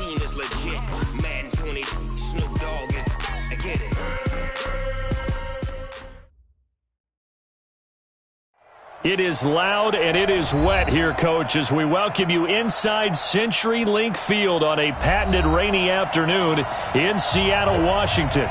team is legit. Madden 20, Snoop Dogg is, I get it. It is loud and it is wet here, Coach, as we welcome you inside CenturyLink Field on a patented rainy afternoon in Seattle, Washington.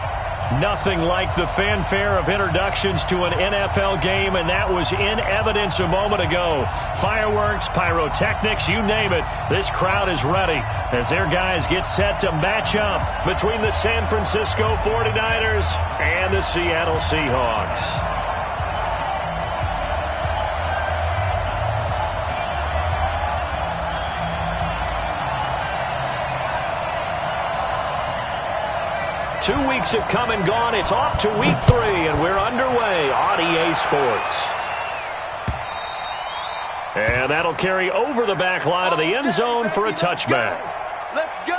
Nothing like the fanfare of introductions to an NFL game, and that was in evidence a moment ago. Fireworks, pyrotechnics, you name it. This crowd is ready as their guys get set to match up between the San Francisco 49ers and the Seattle Seahawks. Two weeks have come and gone. It's off to week 3, and we're underway on EA Sports. And that'll carry over the back line of the end zone for a touchback. Let's go.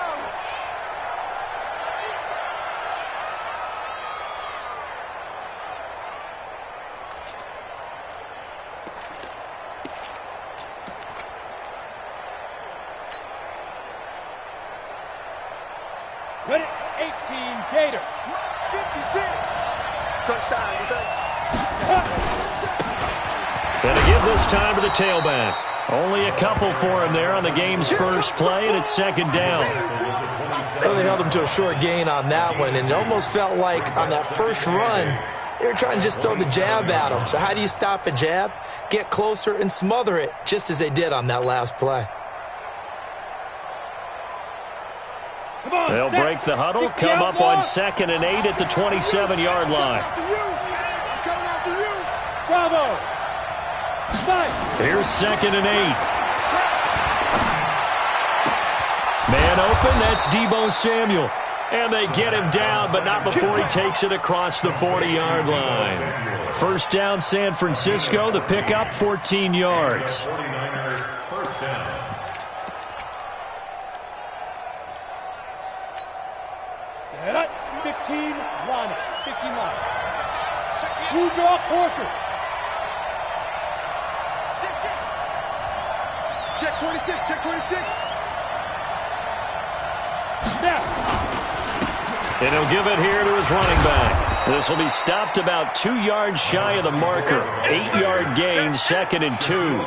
Ready, 18, Gator. 56. Touchdown, defense. Gonna give this time to the tailback. Only a couple for him there on the game's first play, and it's second down. Well, they held him to a short gain on that one, and it almost felt like on that first run, they were trying to just throw the jab at him. So how do you stop a jab? Get closer and smother it, just as they did on that last play. They'll break the huddle, come up on 2nd and 8 at the 27-yard line. Bravo. Here's 2nd and 8. Man open, that's Deebo Samuel. And they get him down, but not before he takes it across the 40-yard line. First down, San Francisco. The pickup, 14 yards. Set up, 15 line. 15 line. Two draw quarters. Check 26, check 26. Snap. And he'll give it here to his running back. This will be stopped about 2 yards shy of the marker. 8-yard gain, 2nd and 2.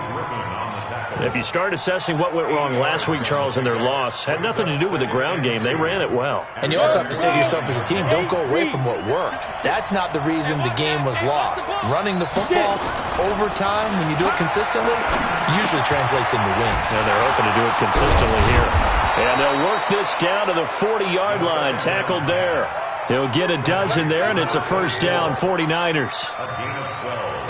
If you start assessing what went wrong last week, Charles, in their loss, had nothing to do with the ground game. They ran it well. And you also have to say to yourself as a team, don't go away from what worked. That's not the reason the game was lost. Running the football over time, when you do it consistently, usually translates into wins. And they're hoping to do it consistently here. And they'll work this down to the 40-yard line, tackled there. He'll get a dozen there, and it's a first down, 49ers.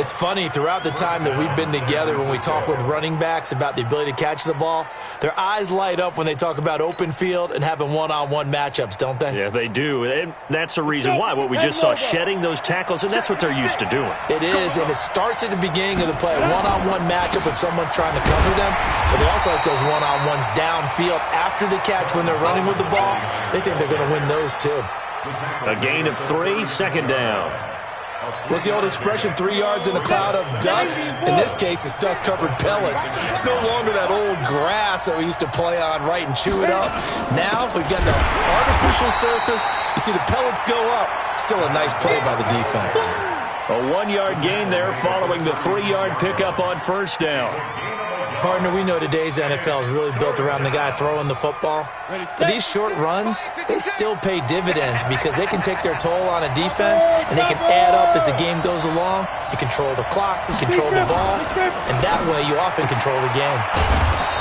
It's funny, throughout the time that we've been together, when we talk with running backs about the ability to catch the ball, their eyes light up when they talk about open field and having one-on-one matchups, don't they? Yeah, they do. And that's the reason why. What we just saw, shedding those tackles, and that's what they're used to doing. It is, and it starts at the beginning of the play. One-on-one matchup with someone trying to cover them, but they also like those one-on-ones downfield after the catch when they're running with the ball. They think they're going to win those, too. A gain of 3, second down. What's the old expression, 3 yards in a cloud of dust? In this case, it's dust-covered pellets. It's no longer that old grass that we used to play on, right, and chew it up. Now we've got the artificial surface. You see the pellets go up. Still a nice play by the defense. A 1-yard gain there following the 3-yard pickup on first down. Partner, we know today's NFL is really built around the guy throwing the football. But these short runs, they still pay dividends because they can take their toll on a defense and they can add up as the game goes along. You control the clock, you control the ball, and that way you often control the game.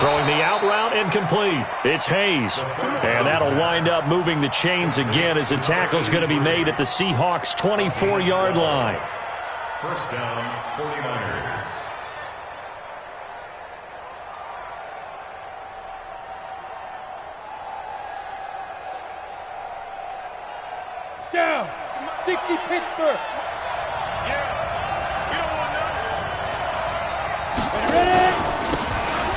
Throwing the out route incomplete. It's Hayes. And that'll wind up moving the chains again as the tackle's going to be made at the Seahawks' 24-yard line. First down, 49ers. Down. 60 Pittsburgh. Ready?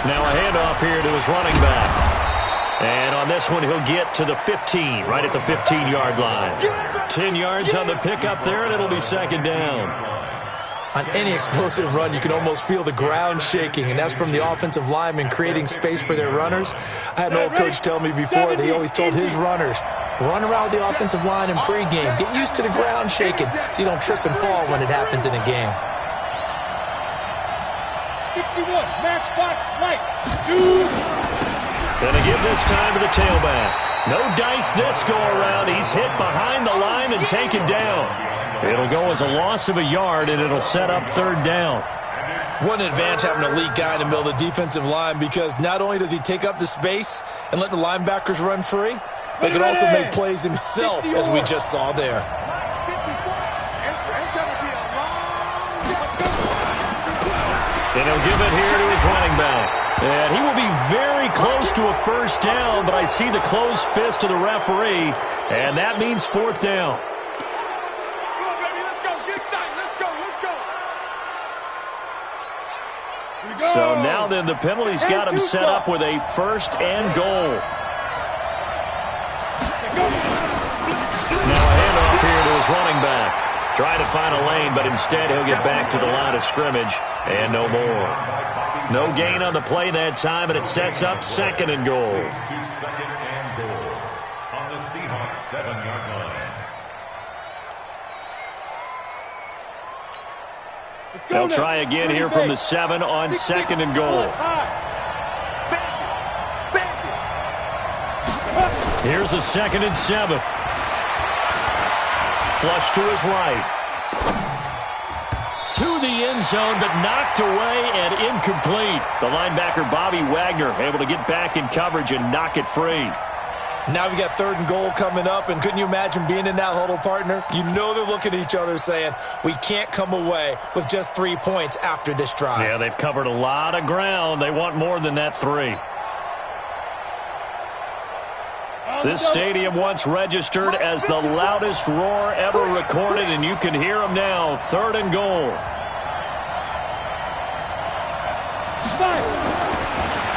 Now a handoff here to his running back. And on this one, he'll get to the 15, right at the 15-yard line. 10 yards on the pickup there, and it'll be second down. On any explosive run, you can almost feel the ground shaking, and that's from the offensive linemen creating space for their runners. I had an old coach tell me before, he always told his runners, run around the offensive line in pregame. Get used to the ground shaking so you don't trip and fall when it happens in a game. 61, matchbox light. Gonna give this time to the tailback. No dice this go-around. He's hit behind the line and taken down. It'll go as a loss of a yard, and it'll set up third down. What an advantage having an elite guy in the middle of the defensive line, because not only does he take up the space and let the linebackers run free, but he can also make plays himself, as we just saw there. And he'll give it here to his running back. And he will be very close to a first down, but I see the closed fist of the referee, and that means fourth down. So now then the penalty's got him set up with a first and goal. Now a handoff here to his running back. Trying to find a lane, but instead he'll get back to the line of scrimmage and no more. No gain on the play that time, and it sets up second and goal. Second and goal on the Seahawks 7-yard line. They'll try again here from the 7 on second and goal. Here's a 2nd and 7. Flush to his right. To the end zone, but knocked away and incomplete. The linebacker, Bobby Wagner, able to get back in coverage and knock it free. Now we got 3rd and goal coming up, and couldn't you imagine being in that huddle, partner? You know they're looking at each other saying, we can't come away with just 3 points after this drive. Yeah, they've covered a lot of ground. They want more than that 3. This stadium once registered as the loudest roar ever recorded, and you can hear them now. 3rd and goal.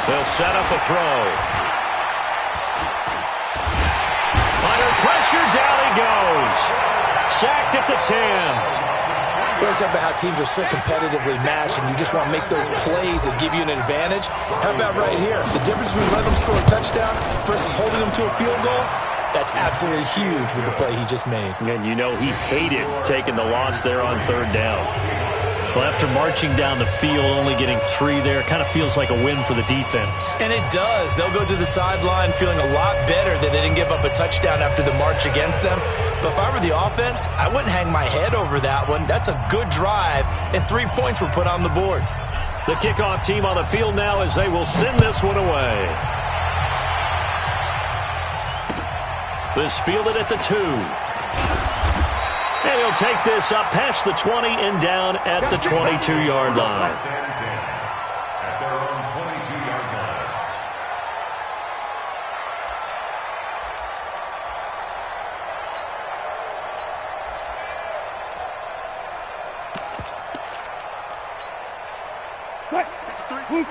They'll set up a throw. Under pressure, down he goes. Sacked at the 10. We always talk about how teams are so competitively matched, and you just want to make those plays that give you an advantage. How about right here? The difference between letting them score a touchdown versus holding them to a field goal, that's absolutely huge with the play he just made. And you know he hated taking the loss there on 3rd down. Well, after marching down the field, only getting 3 there, kind of feels like a win for the defense. And it does. They'll go to the sideline feeling a lot better that they didn't give up a touchdown after the march against them. But if I were the offense, I wouldn't hang my head over that one. That's a good drive, and 3 points were put on the board. The kickoff team on the field now as they will send this one away. This fielded at the 2. And he'll take this up past the 20 and down at the 22-yard line. At their own 22-yard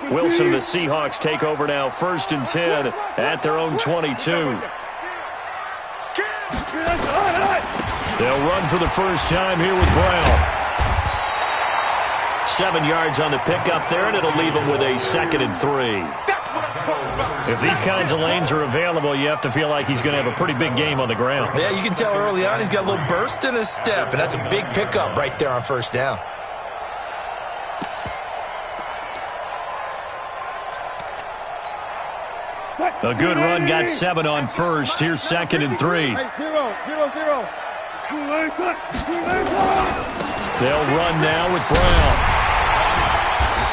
line. Wilson and the Seahawks take over now, 1st and 10 at their own 22. They'll run for the first time here with Brown. 7 yards on the pickup there, and it'll leave them with a 2nd and 3. If these kinds of lanes are available, you have to feel like he's going to have a pretty big game on the ground. Yeah, you can tell early on he's got a little burst in his step, and that's a big pickup right there on 1st down. A good run, got 7 on 1st. Here's 2nd and 3. They'll run now with Brown.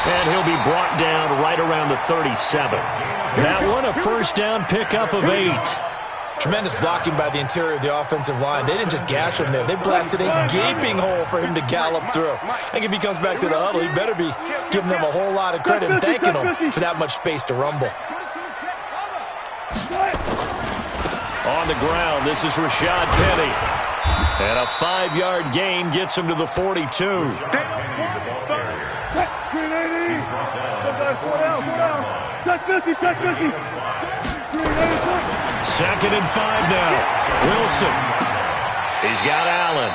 And he'll be brought down right around the 37. That one a first down pickup of 8. Tremendous blocking by the interior of the offensive line. They didn't just gash him there. They blasted a gaping hole for him to gallop through. I think if he comes back to the huddle, he better be giving them a whole lot of credit and thanking them for that much space to rumble. On the ground, this is Rashad Penny. And a 5-yard gain gets him to the 42. 2nd and 5 now. Wilson. He's got Allen.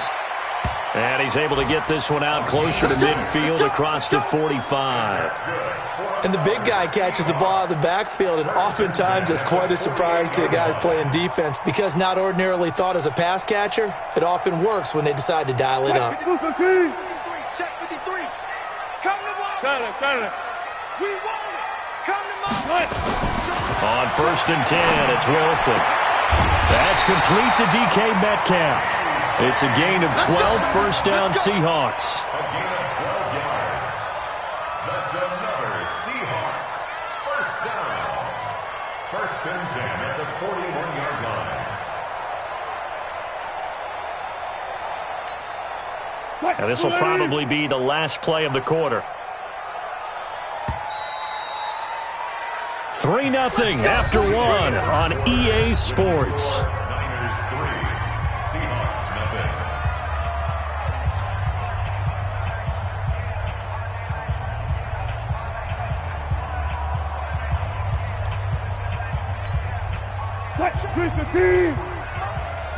And he's able to get this one out closer to midfield across the 45. And the big guy catches the ball out of the backfield, and oftentimes it's quite a surprise to guys playing defense because not ordinarily thought as a pass catcher, it often works when they decide to dial it up. Check 53. Come to Marvin. Got it. We want it. Come to Marvin. On 1st and 10, it's Wilson. That's complete to DK Metcalf. It's a gain of 12, first down Seahawks. A gain of 12 yards. That's another Seahawks first down. 1st and 10 at the 41-yard line. And this will probably be the last play of the quarter. 3-0 after 1 on EA Sports. Niners 3, Seahawks nothing.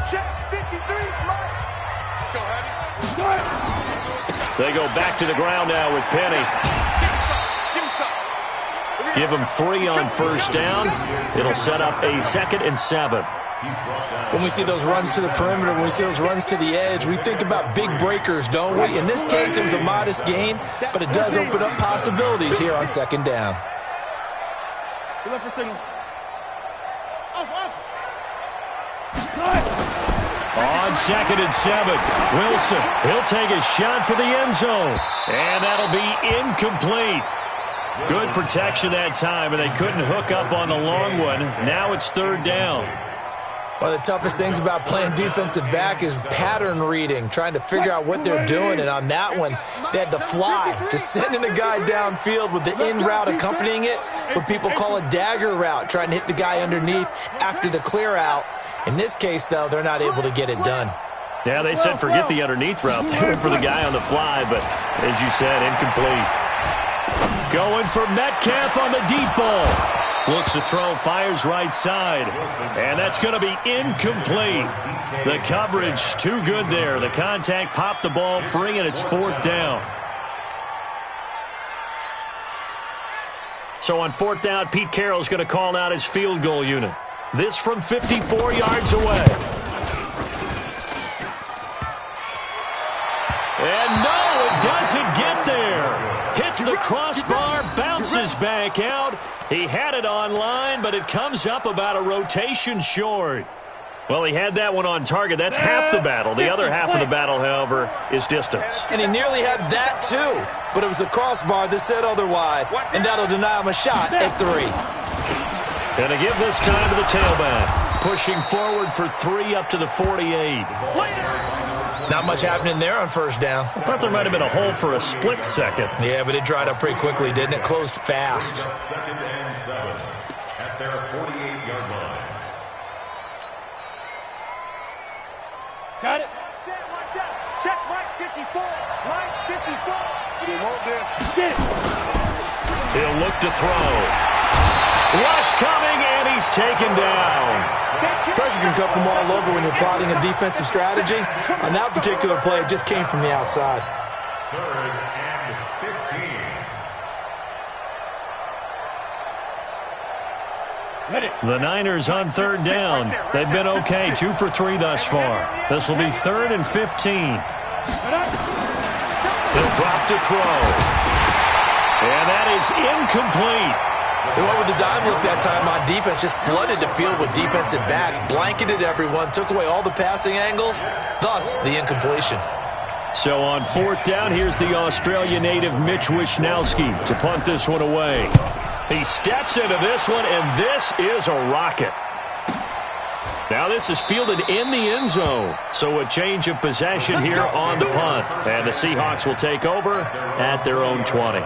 Check 53. Mike. Let's go, Hattie. They go back to the ground now with Penny. Give me some. Give them 3 on first down. It'll set up a 2nd and 7. When we see those runs to the perimeter, when we see those runs to the edge, we think about big breakers, don't we? In this case, it was a modest gain, but it does open up possibilities here on 2nd down. Good luck for signal. Off. On 2nd and 7, Wilson, he'll take a shot for the end zone. And that'll be incomplete. Good protection that time, and they couldn't hook up on the long one. Now it's 3rd down. One of the toughest things about playing defensive back is pattern reading, trying to figure out what they're doing. And on that one, they had the fly, just sending a guy downfield with the in route accompanying it, what people call a dagger route, trying to hit the guy underneath after the clear out. In this case, though, they're not able to get it done. Yeah, they said forget the underneath route. They went for the guy on the fly, but as you said, incomplete. Going for Metcalf on the deep ball. Looks to throw, fires right side. And that's going to be incomplete. The coverage too good there. The contact popped the ball free, and it's 4th down. So on 4th down, Pete Carroll's going to call out his field goal unit. This from 54 yards away. And no, it doesn't get there. Hits the crossbar, bounces back out. He had it on line, but it comes up about a rotation short. Well, he had that one on target. That's half the battle. The other half of the battle, however, is distance. And he nearly had that, too. But it was the crossbar that said otherwise, and that'll deny him a shot at 3. Going to give this time to the tailback. Pushing forward for 3 up to the 48. Not much happening there on first down. I thought there might have been a hole for a split second. Yeah, but it dried up pretty quickly, didn't it? Closed fast. 2nd and 7 at their 48-yard line. Got it. Check Mike 54. Mike 54. You want this? Get it. He'll look to throw. Rush coming, and he's taken down. Pressure can come from all over when you're plotting a defensive strategy. On that particular play, it just came from the outside. 3rd and 15. Let it. The Niners on 3rd down. They've been okay, 2 for 3 thus far. This will be 3rd and 15. He'll drop to throw. And that is incomplete. They went with the dime look that time on defense, just flooded the field with defensive backs, blanketed everyone, took away all the passing angles, thus the incompletion. So on 4th down, here's the Australia native Mitch Wishnowski to punt this one away. He steps into this one, and this is a rocket. Now this is fielded in the end zone, so a change of possession here on the punt. And the Seahawks will take over at their own 20.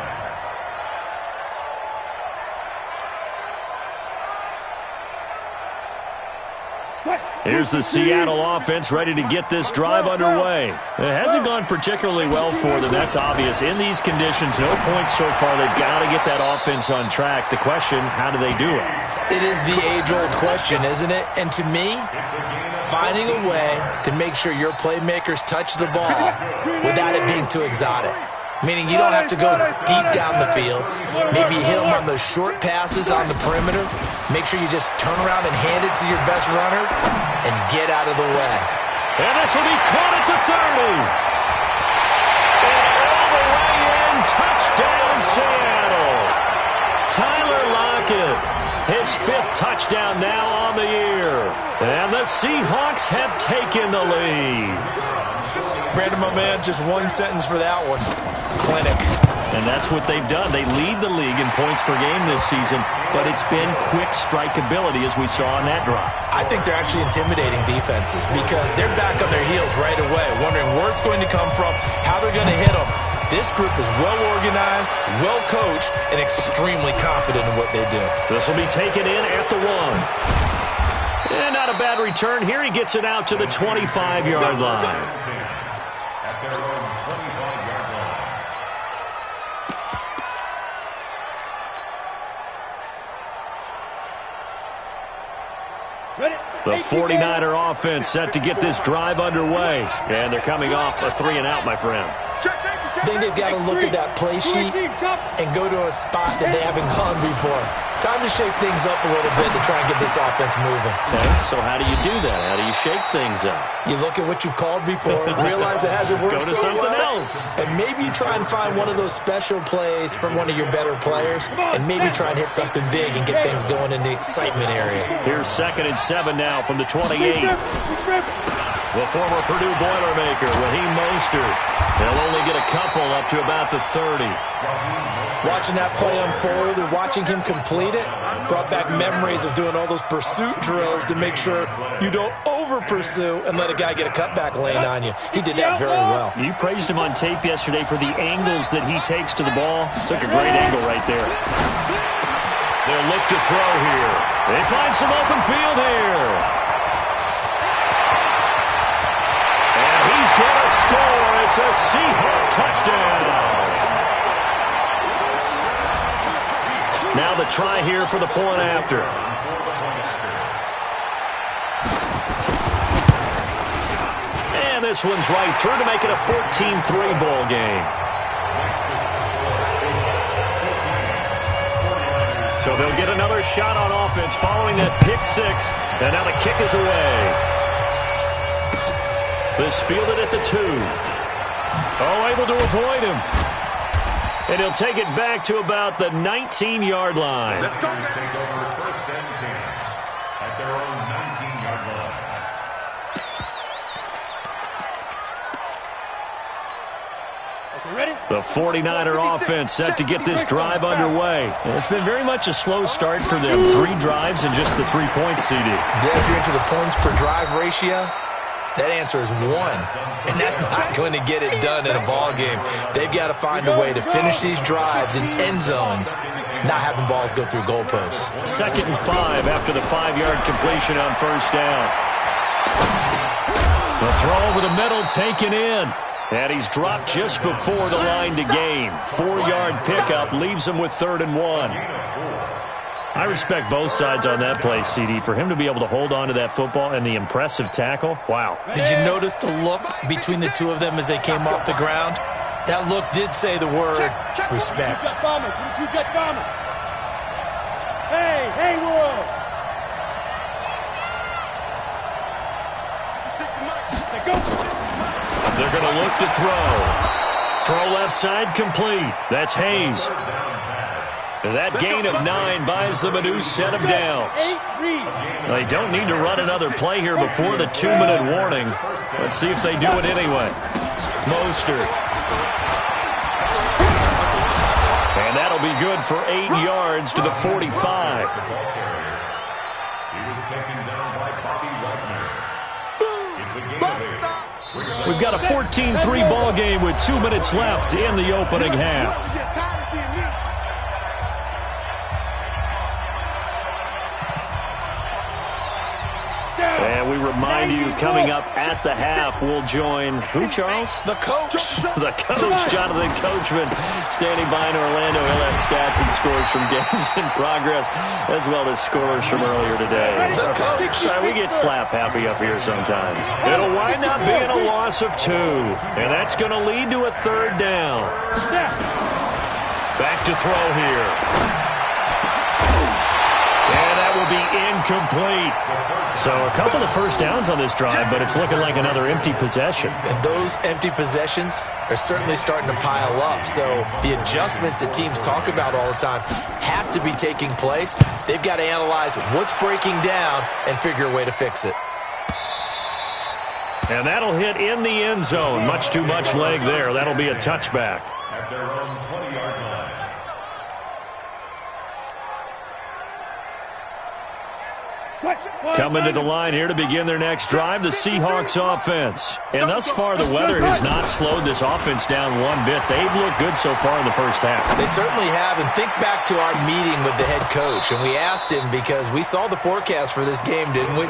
Here's the Seattle offense ready to get this drive underway. It hasn't gone particularly well for them. That's obvious. In these conditions, no points so far. They've got to get that offense on track. The question, how do they do it? It is the age-old question, isn't it? And to me, finding a way to make sure your playmakers touch the ball without it being too exotic. Meaning you don't have to go deep down the field. Maybe you hit them on those short passes on the perimeter. Make sure you just turn around and hand it to your best runner and get out of the way. And this will be caught at the 30. And all the way in, touchdown Seattle. Tyler Lockett, his 5th touchdown now on the year. And the Seahawks have taken the lead. Brandon, my man, just one sentence for that one. Clinic. And that's what they've done. They lead the league in points per game this season, but it's been quick strikeability as we saw on that drive. I think they're actually intimidating defenses because they're back on their heels right away, wondering where it's going to come from, how they're going to hit them. This group is well-organized, well-coached, and extremely confident in what they do. This will be taken in at the 1. And not a bad return here. He gets it out to the 25-yard line. At their own 25-yard line. The 49er offense set to get this drive underway. And they're coming off a 3-and-out, my friend. I think they've got to look at that play sheet and go to a spot that they haven't gone before. Time to shake things up a little bit to try and get this offense moving. Okay, so how do you do that? How do you shake things up? You look at what you've called before, realize it hasn't worked Go to so something well, else. and maybe you try and find one of those special plays from one of your better players, and maybe try and hit something big and get things going in the excitement area. Here's 2nd and 7 now from the 28. The former Purdue Boilermaker, Raheem Mostert. They'll only get a couple up to about the 30. Watching that play unfold and watching him complete it brought back memories of doing all those pursuit drills to make sure you don't over-pursue and let a guy get a cutback lane on you. He did that very well. You praised him on tape yesterday for the angles that he takes to the ball. Took a great angle right there. They'll look to throw here. They find some open field here. And he's going to score. It's a Seahawk touchdown. Now the try here for the point after. And this one's right through to make it a 14-3 ball game. So they'll get another shot on offense following that pick 6. And now the kick is away. This fielded at the 2. Oh, able to avoid him. And he'll take it back to about the 19-yard line. Take over 1st and 10 at their own 19-yard line. The 49er offense set to get this drive underway. And it's been very much a slow start for them. 3 drives and just the 3 points, CD. Yeah, if you're into the points per drive ratio, that answer is 1. And that's not going to get it done in a ball game. They've got to find a way to finish these drives in end zones, not having balls go through goalposts. 2nd and 5 after the 5-yard completion on 1st down. The throw over the middle taken in. And he's dropped just before the line to gain. 4-yard pickup leaves him with 3rd and 1. I respect both sides on that play, CD. For him to be able to hold on to that football and the impressive tackle, wow. Did you notice the look between the two of them as they came off the ground? That look did say the word respect. Hey, world! They're going to look to throw. Throw left side complete. That's Hayes. That gain of 9 buys them a new set of downs. They don't need to run another play here before the 2-minute warning. Let's see if they do it anyway. Mostert. And that'll be good for 8 yards to the 45. He was taken down by Bobby Wagner. It's a gain of 8. We've got a 14-3 ball game with 2 minutes left in the opening half. And And we remind you, coming up at the half, we'll join who, Charles? The coach. The coach, Jonathan Coachman, standing by in Orlando. He'll have stats and scores from games in progress, as well as scores from earlier today. The coach. We get slap happy up here sometimes. It'll wind up being a loss of 2, and that's going to lead to a 3rd down. Back to throw here. And that will be incomplete. So a couple of first downs on this drive, but it's looking like another empty possession. And those empty possessions are certainly starting to pile up. So the adjustments that teams talk about all the time have to be taking place. They've got to analyze what's breaking down and figure a way to fix it. And that'll hit in the end zone. Much too much leg there. That'll be a touchback. At their own 20-yard line. Coming to the line here to begin their next drive, the Seahawks offense. And thus far, the weather has not slowed this offense down one bit. They've looked good so far in the first half. They certainly have. And think back to our meeting with the head coach. And we asked him, because we saw the forecast for this game, didn't we?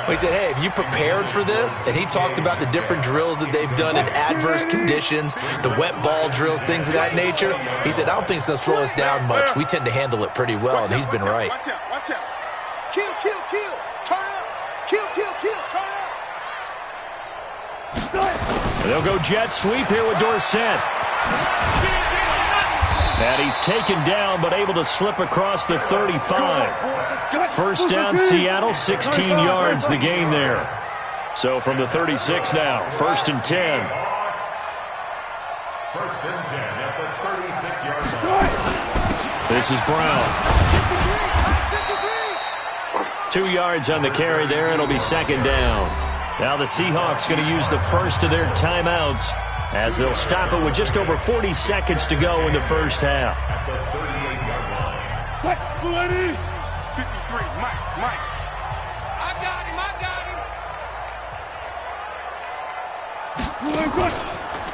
We said, hey, have you prepared for this? And he talked about the different drills that they've done in adverse conditions, the wet ball drills, things of that nature. He said, I don't think it's going to slow us down much. We tend to handle it pretty well, and he's been right. Watch out, watch out. Kill, kill, kill. Turn up. Kill, kill, kill. Turn up. They'll go jet sweep here with Dorsett. And he's taken down, but able to slip across the 35. First down, Seattle, 16 yards the gain there. So from the 36 now, 1st and 10. 1st and 10 at the 36-yard line. This is Brown. 2 yards on the carry there. It'll be 2nd down. Now the Seahawks going to use the first of their timeouts as they'll stop it with just over 40 seconds to go in the first half. At the 38-yard line. 53, Mike. I got him.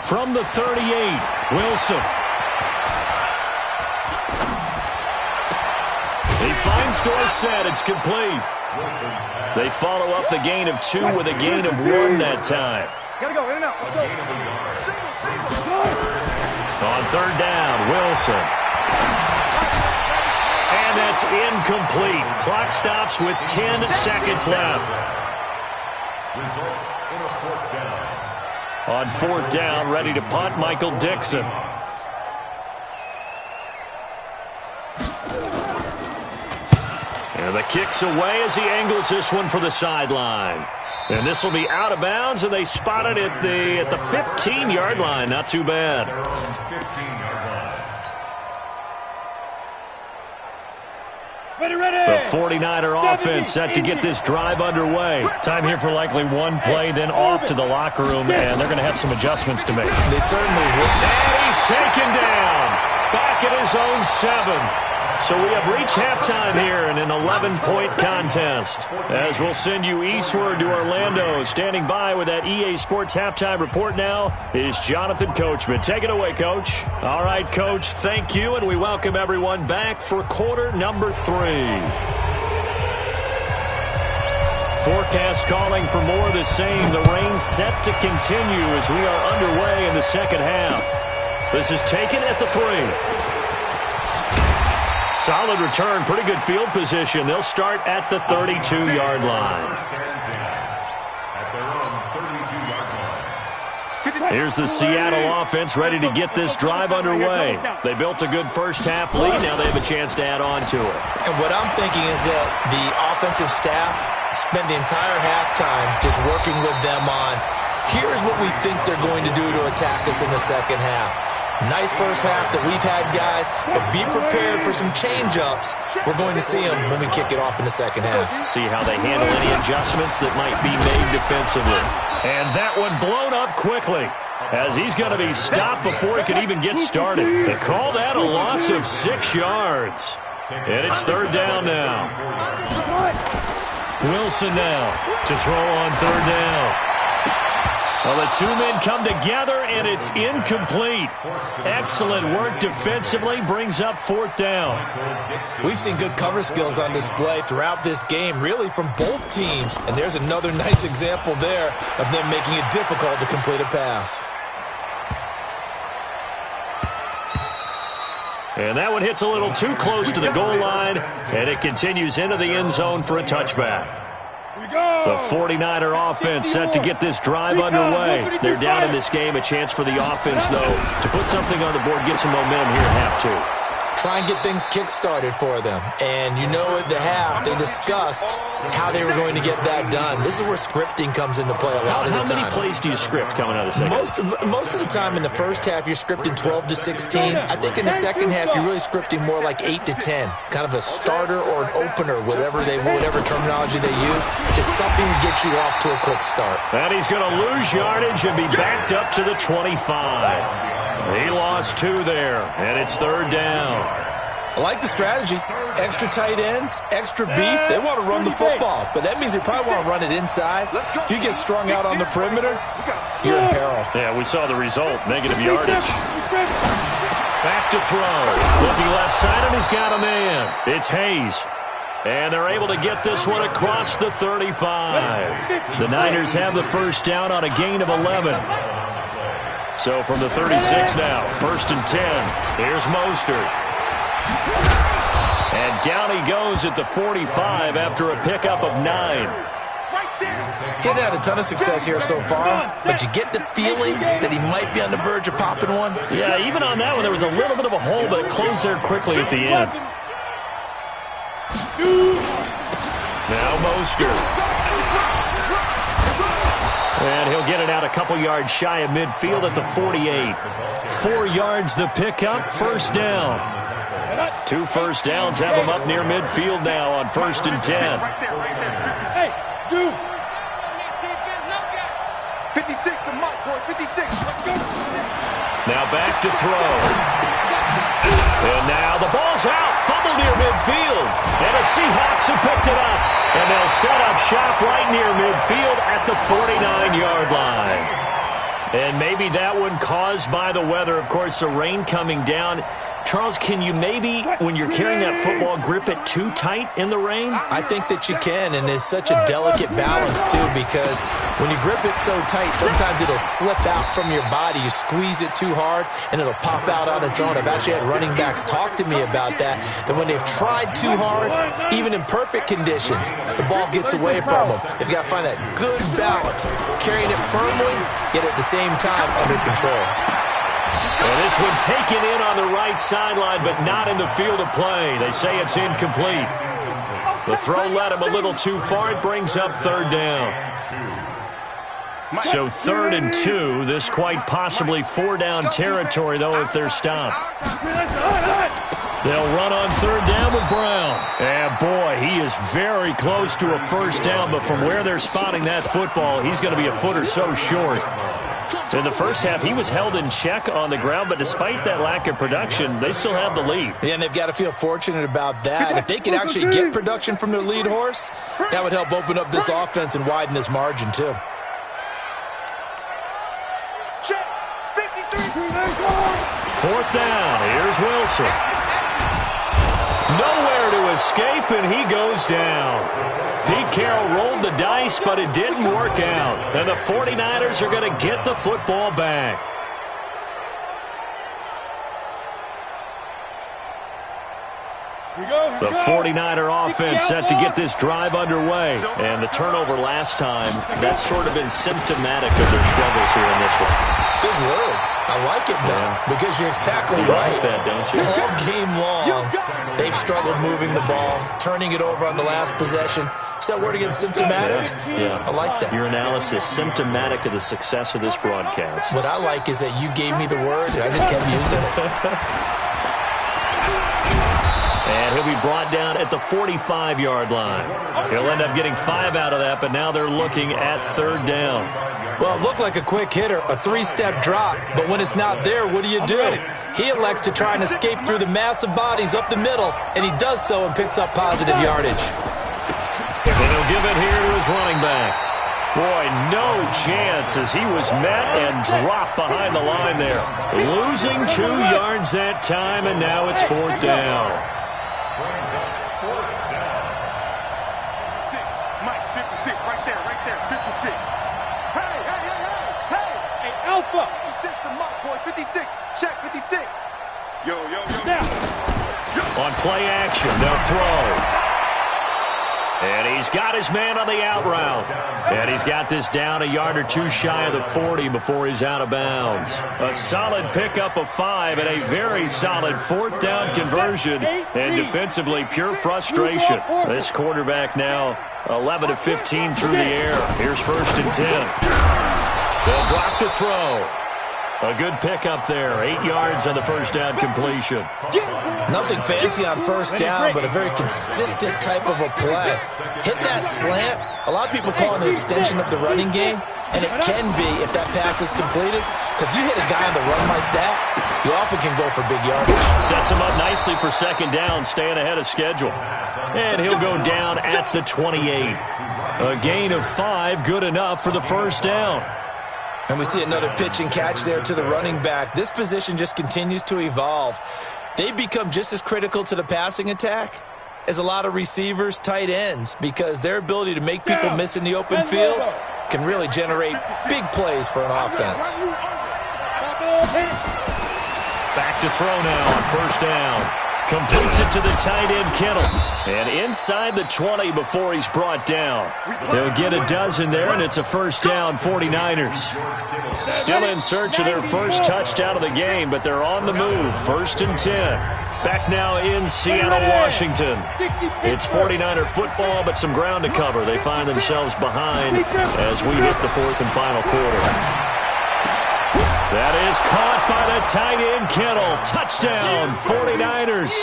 From the 38, Wilson. He finds Dorsett. It's complete. They follow up the gain of 2 with a gain of 1 that time. Gotta go, in and out. Let's go. On 3rd down, Wilson. And that's incomplete. Clock stops with 10 seconds left. Results in a 4th down. On 4th down, ready to punt, Michael Dixon. And the kick's away as he angles this one for the sideline. And this will be out of bounds, and they spot it at the 15-yard line. Not too bad. Their own 15-yard line. The 49er offense set to get this drive underway. Time here for likely one play, then off to the locker room, and they're going to have some adjustments to make. They certainly will. And he's taken down. Back at his own 7. So we have reached halftime here in an 11-point contest. As we'll send you eastward to Orlando. Standing by with that EA Sports halftime report now is Jonathan Coachman. Take it away, Coach. All right, Coach, thank you, and we welcome everyone back for quarter number 3. Forecast calling for more of the same. The rain set to continue as we are underway in the second half. This is taken at the 3. Solid return, pretty good field position. They'll start at the 32-yard line. Here's the Seattle offense ready to get this drive underway. They built a good first half lead. Now they have a chance to add on to it. And what I'm thinking is that the offensive staff spent the entire halftime just working with them on, here's what we think they're going to do to attack us in the second half. Nice first half that we've had, guys, but be prepared for some change-ups. We're going to see them when we kick it off in the second half. See how they handle any adjustments that might be made defensively. And that one blown up quickly as he's going to be stopped before he could even get started. They call that a loss of 6 yards. And it's 3rd down now. Wilson now to throw on 3rd down. Well, the two men come together, and it's incomplete. Excellent work defensively, brings up 4th down. We've seen good cover skills on display throughout this game, really from both teams. And there's another nice example there of them making it difficult to complete a pass. And that one hits a little too close to the goal line, and it continues into the end zone for a touchback. The 49er offense set to get this drive underway. They're down in this game. A chance for the offense, though, to put something on the board, get some momentum here at half 2. Try and get things kick-started for them. And you know at the half, they discussed how they were going to get that done. This is where scripting comes into play a lot of the time. How many plays do you script coming out of the second? Most of the time in the first half, you're scripting 12 to 16. I think in the second half, you're really scripting more like 8 to 10. Kind of a starter or an opener, whatever terminology they use. Just something to get you off to a quick start. And he's going to lose yardage and be backed up to the 25. He lost 2 there, and it's 3rd down. I like the strategy. Extra tight ends, extra beef. They want to run the football, but that means they probably want to run it inside. If you get strung out on the perimeter, you're in peril. Yeah, we saw the result, negative yardage. Back to throw. Looking left side, and he's got a man. It's Hayes. And they're able to get this one across the 35. The Niners have the first down on a gain of 11. So from the 36 now, 1st and 10. Here's Mostert. And down he goes at the 45 after a pickup of 9. He's had a ton of success here so far, but you get the feeling that he might be on the verge of popping one. Yeah, even on that one, there was a little bit of a hole, but it closed there quickly at the end. Now Mostert. And he'll get it out a couple yards shy of midfield at the 48. 4 yards the pickup, 1st down. 2 first downs have him up near midfield now on 1st and 10. Hey, dude. 56 to Mike, boys, 56. Let's go. Now back to throw. And now the ball's out. Fumble near midfield. And the Seahawks have picked it up. And they'll set up shop right near midfield at the 49-yard line. And maybe that one caused by the weather. Of course, the rain coming down. Charles, can you maybe, when you're carrying that football, grip it too tight in the rain? I think that you can, and it's such a delicate balance, too, because when you grip it so tight, sometimes it'll slip out from your body. You squeeze it too hard, and it'll pop out on its own. I've actually had running backs talk to me about that when they've tried too hard, even in perfect conditions, the ball gets away from them. They've got to find that good balance, carrying it firmly, yet at the same time under control. And this one taken in on the right sideline, but not in the field of play. They say it's incomplete. The throw led him a little too far. It brings up 3rd down. So 3rd and 2. This quite possibly 4-down territory, though, if they're stopped. They'll run on 3rd down with Brown. And, boy, he is very close to a 1st down, but from where they're spotting that football, he's going to be a foot or so short. In the first half, he was held in check on the ground, but despite that lack of production, they still have the lead. Yeah, and they've got to feel fortunate about that. If they can actually get production from their lead horse, that would help open up this offense and widen this margin, too. Check. 53. 4th down. Here's Wilson. Nowhere to escape, and he goes down. Pete Carroll rolled the dice, but it didn't work out. And the 49ers are going to get the football back. The 49er offense set to get this drive underway. And the turnover last time, that's sort of been symptomatic of their struggles here in this one. Big word. I like it, though, because you're exactly right. Like that, don't you? All game long, they've struggled moving the ball, turning it over on the last possession. Is that word again, symptomatic? Yeah. I like that. Your analysis, symptomatic of the success of this broadcast. What I like is that you gave me the word, and I just kept using it. And he'll be brought down at the 45-yard line. He'll end up getting 5 out of that, but now they're looking at 3rd down. Well, it looked like a quick hitter, a 3-step drop, but when it's not there, what do? He elects to try and escape through the massive bodies up the middle, and he does so and picks up positive yardage. And he'll give it here to his running back. Boy, no chance as he was met and dropped behind the line there. Losing 2 yards that time, and now it's 4th down. Mike, 56, right there, 56. Hey, Alpha. 56 to Mike, boy, 56. Check, 56. Yo. Now. On play action, they'll throw. And he's got his man on the out route. And he's got this down a yard or 2 shy of the 40 before he's out of bounds. A solid pickup of 5 and a very solid 4th down conversion. And defensively, pure frustration. This quarterback now 11 of 15 through the air. Here's 1st and 10. They'll drop to throw. A good pickup there. 8 yards on the 1st down completion. Nothing fancy on 1st down, but a very consistent type of a play. Hit that slant. A lot of people call it an extension of the running game, and it can be if that pass is completed, because you hit a guy on the run like that, you often can go for big yardage. Sets him up nicely for 2nd down, staying ahead of schedule. And he'll go down at the 28. A gain of 5, good enough for the 1st down. And we see another pitch and catch there to the running back. This position just continues to evolve. They become just as critical to the passing attack as a lot of receivers, tight ends, because their ability to make people miss in the open field can really generate big plays for an offense. Back to throw now on 1st down. Completes it to the tight end, Kittle. And inside the 20 before he's brought down. They'll get a dozen there, and it's a 1st down, 49ers. Still in search of their first touchdown of the game, but they're on the move. 1st and 10. Back now in Seattle, Washington. It's 49er football, but some ground to cover. They find themselves behind as we hit the 4th and final quarter. That is caught by the tight end, Kittle. Touchdown, 49ers.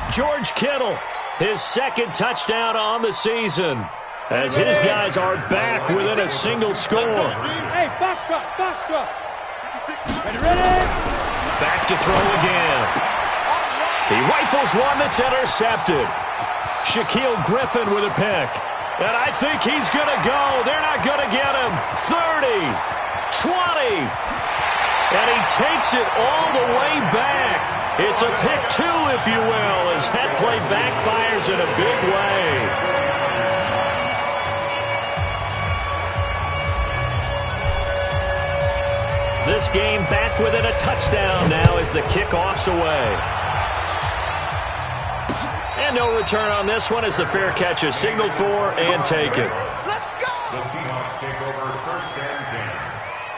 George Kittle, his 2nd touchdown on the season, as his guys are back within a single score. Hey, box truck. Ready? Back to throw again. He rifles one that's intercepted. Shaquille Griffin with a pick. And I think he's going to go. They're not going to get him. 30. 20, and he takes it all the way back. It's a pick 2, if you will, as that play backfires in a big way. This game back within a touchdown now as the kickoff's away. And no return on this one as the fair catch is signaled for and taken. The Seahawks take over 1st and 10.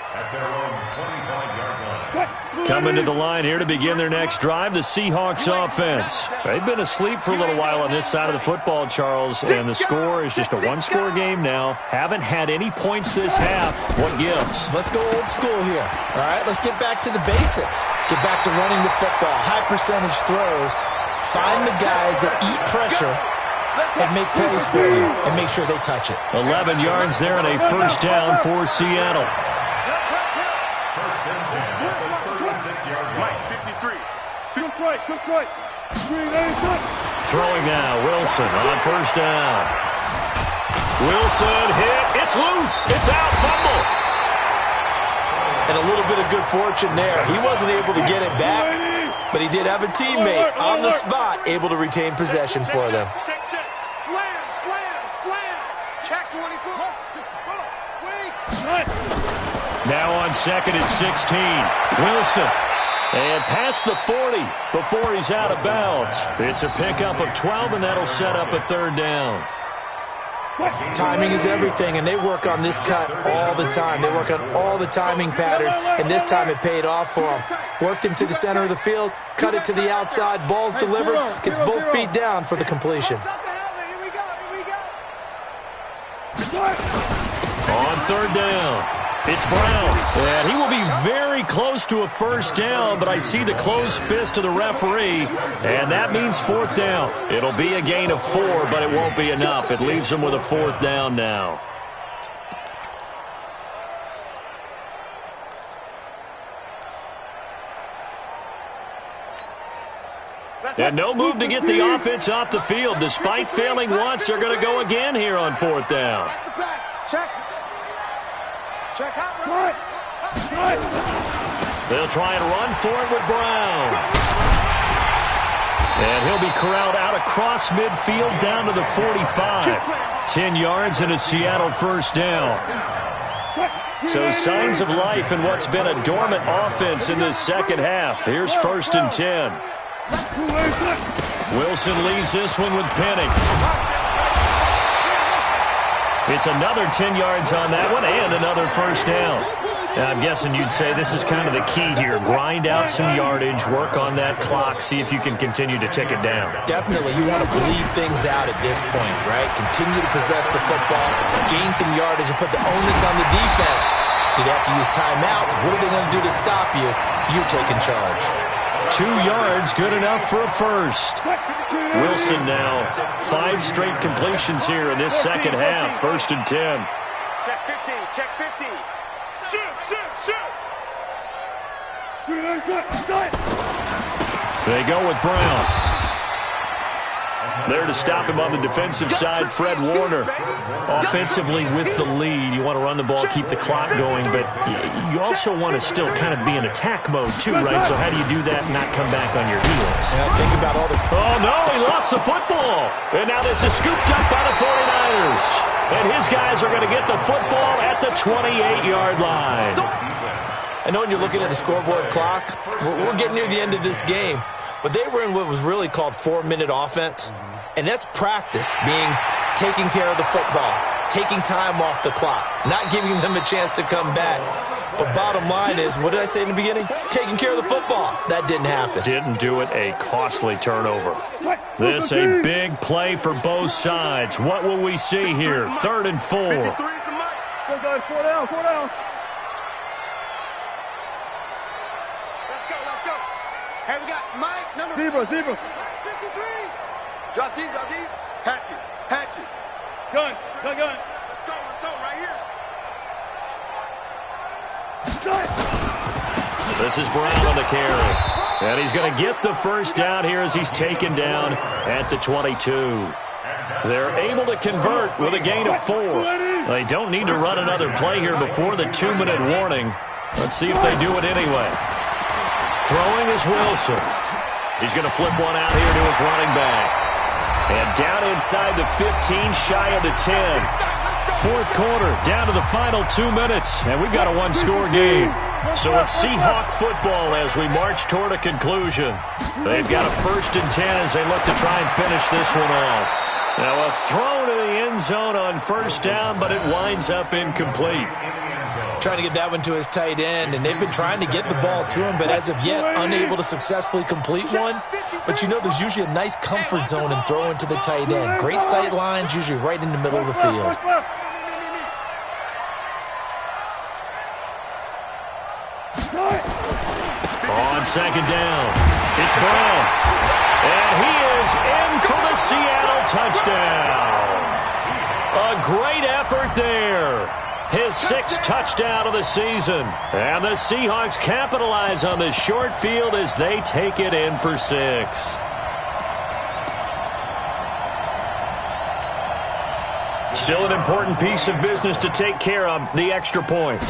At their own 25-yard line. Coming to the line here to begin their next drive, the Seahawks offense. They've been asleep for a little while on this side of the football, Charles, and the score is just a 1-score game now. Haven't had any points this half. What gives? Let's go old school here. All right, let's get back to the basics. Get back to running the football, high percentage throws. Find the guys that eat pressure and make plays for you and make sure they touch it. 11 yards there and a 1st down for Seattle. 1st and 10 at the 36-yard line. Mike, 53. Took right. Throwing now, Wilson on 1st down. Wilson hit. It's loose. It's out. Fumble. And a little bit of good fortune there. He wasn't able to get it back, but he did have a teammate on the spot able to retain possession for them. Check. Slam. Check 24. Now on 2nd and 16. Wilson. And past the 40 before he's out of bounds. It's a pickup of 12, and that'll set up a 3rd down. Timing is everything, and they work on this cut all the time. They work on all the timing patterns, and this time it paid off for them. Worked him to the center of the field, cut it to the outside, ball's delivered, gets both feet down for the completion. On 3rd down, it's Brown. And he will be very close to a 1st down, but I see the closed fist of the referee, and that means 4th down. It'll be a gain of 4, but it won't be enough. It leaves him with a 4th down now. And no move to get the offense off the field. Despite failing once, they're going to go again here on 4th down. Check. Check out. They'll try and run for it with Brown. And he'll be corralled out across midfield down to the 45. 10 yards and a Seattle 1st down. So signs of life in what's been a dormant offense in this second half. Here's 1st and 10. Wilson leaves this one with Penny. It's another 10 yards on that one and another 1st down. I'm guessing you'd say this is kind of the key here. Grind out some yardage, work on that clock, see if you can continue to tick it down. Definitely. You want to bleed things out at this point, right? Continue to possess the football, gain some yardage, and put the onus on the defense. Do they have to use timeouts? What are they going to do to stop you? You're taking charge. 2 yards, good enough for a first. Wilson now, 5 straight completions here in this second half. 1st and 10. Check 15. Check 15. Shoot. They go with Brown. There to stop him on the defensive side, Fred Warner. Offensively with the lead, you want to run the ball, keep the clock going, but you also want to still kind of be in attack mode too, right? So how do you do that and not come back on your heels? Yeah, think about all the... Oh, no, he lost the football. And now this is scooped up by the 49ers. And his guys are going to get the football at the 28-yard line. I know when you're looking at the scoreboard clock, we're getting near the end of this game, but they were in what was really called 4-minute offense, and that's practice, taking care of the football, taking time off the clock, not giving them a chance to come back. But bottom line is, what did I say in the beginning? Taking care of the football. That didn't happen. Didn't do it, a costly turnover. This a big play for both sides. What will we see here? 3rd and 4. Let's go, 4 down. Let's go. Hey, we got Mike, number... Zebra. 53. Drop deep. Hatch it. Gun. Let's go, right here. This is Brown on the carry. And he's going to get the 1st down here as he's taken down at the 22. They're able to convert with a gain of 4. They don't need to run another play here before the 2-minute warning. Let's see if they do it anyway. Throwing is Wilson. He's going to flip one out here to his running back. And down inside the 15, shy of the 10. 4th quarter, down to the final 2 minutes. And we've got a 1-score game. So it's Seahawk football as we march toward a conclusion. They've got a 1st and 10 as they look to try and finish this one off. Now a throw to the end zone on 1st down, but it winds up incomplete. Trying to get that one to his tight end, and they've been trying to get the ball to him, but as of yet, unable to successfully complete one. But you know there's usually a nice comfort zone in throwing to the tight end. Great sight lines, usually right in the middle of the field. On 2nd down, it's Brown. And he is in for the Seattle touchdown. A great effort there. His 6th touchdown of the season. And the Seahawks capitalize on the short field as they take it in for 6. Still an important piece of business to take care of, the extra point.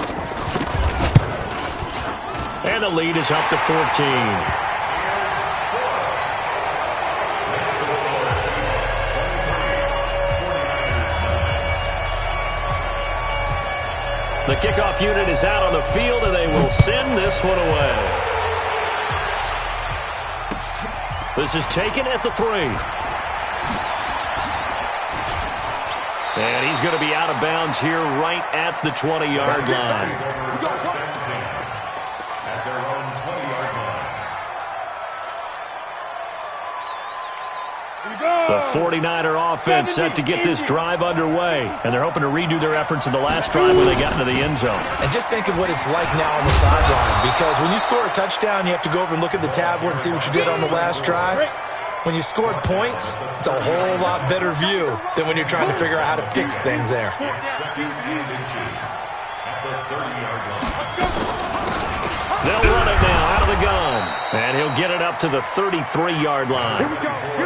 And the lead is up to 14. The kickoff unit is out on the field, and they will send this one away. This is taken at the 3. And he's going to be out of bounds here right at the 20-yard line. At their own 20-yard line. The 49er offense set to get this drive underway, and they're hoping to redo their efforts in the last drive when they got into the end zone. And just think of what it's like now on the sideline, because when you score a touchdown, you have to go over and look at the tablet and see what you did on the last drive. When you scored points, it's a whole lot better view than when you're trying to figure out how to fix things there. Second and inches at the 30-yard line. They'll run it now out of the gun. And he'll get it up to the 33-yard line.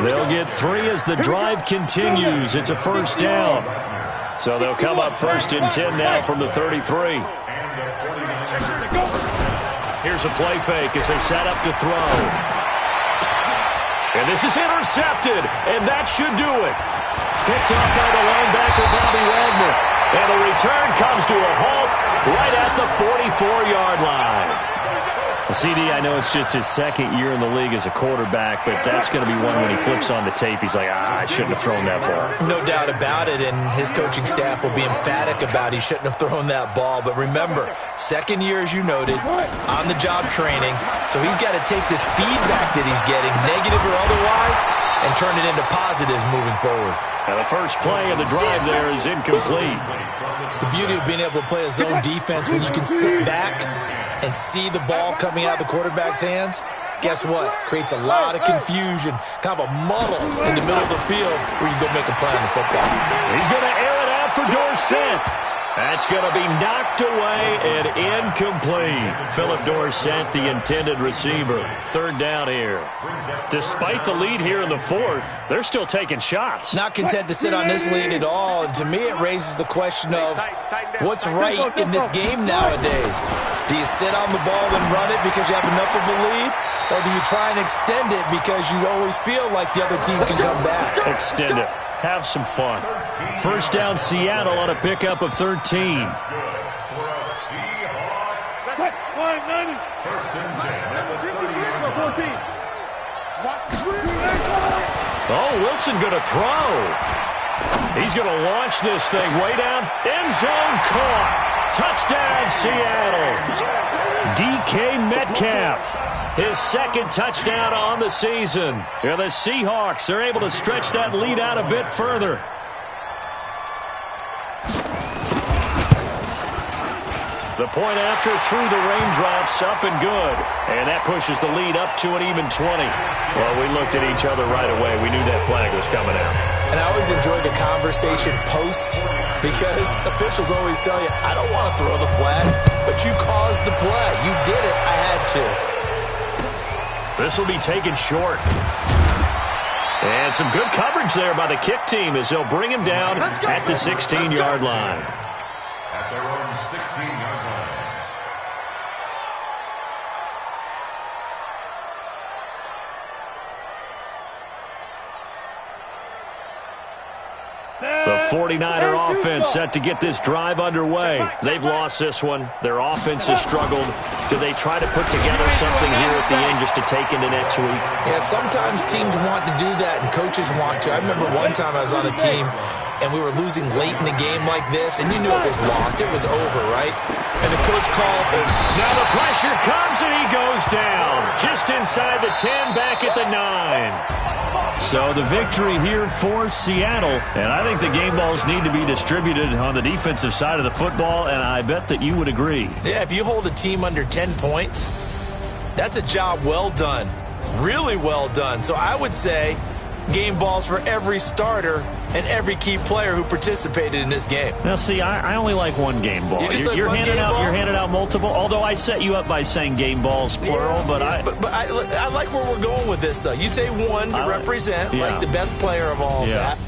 They'll get 3 as the drive continues. It's a first down. So they'll come up 1st and 10 now from the 33. Here's a play fake as they set up to throw. And this is intercepted, and that should do it. Picked up by the linebacker, Bobby Wagner. And the return comes to a halt right at the 44-yard line. CD, I know it's just his 2nd year in the league as a quarterback, but that's going to be one when he flips on the tape. He's like, I shouldn't have thrown that ball. No doubt about it, and his coaching staff will be emphatic about he shouldn't have thrown that ball. But remember, 2nd year, as you noted, on-the-job training, so he's got to take this feedback that he's getting, negative or otherwise, and turn it into positives moving forward. Now the first play of the drive there is incomplete. The beauty of being able to play a zone defense when you can sit back and see the ball coming out of the quarterback's hands, guess what? Creates a lot of confusion, kind of a muddle in the middle of the field where you go make a play on the football. He's going to air it out for Dorsett. That's going to be knocked away and incomplete. Philip Dorsett, the intended receiver. 3rd down here. Despite the lead here in the 4th, they're still taking shots. Not content to sit on this lead at all. And to me, it raises the question of what's right in this game nowadays. Do you sit on the ball and run it because you have enough of a lead? Or do you try and extend it because you always feel like the other team can come back? Extend it. Have some fun. First down, Seattle on a pickup of 13. First and 10 at the 30. Oh, Wilson going to throw. He's going to launch this thing way down. End zone caught. Touchdown, Seattle. DK Metcalf. His 2nd touchdown on the season. Yeah, the Seahawks are able to stretch that lead out a bit further. The point after through the raindrops, up and good. And that pushes the lead up to an even 20. Well, we looked at each other right away. We knew that flag was coming out. And I always enjoy the conversation post because officials always tell you, I don't want to throw the flag, but you caused the play. You did it. I had to. This will be taken short. And some good coverage there by the kick team as they'll bring him down at the 16-yard line. At their own 16-yard line. The 49er offense set to get this drive underway. They've lost this one. Their offense has struggled. Do they try to put together something here at the end just to take into next week? Yeah, sometimes teams want to do that and coaches want to. I remember one time I was on a team and we were losing late in the game like this, and you knew it was lost. It was over, right? And the coach called. Now the pressure comes, and he goes down. Just inside the 10, back at the 9. So the victory here for Seattle, and I think the game balls need to be distributed on the defensive side of the football, and I bet that you would agree. Yeah, if you hold a team under 10 points, that's a job well done, really well done. So I would say game balls for every starter and every key player who participated in this game. Now, see, I only like one game ball. You're handing out multiple. Although I set you up by saying game balls plural, but I like where we're going with this. You say one to represent like the best player of all of that.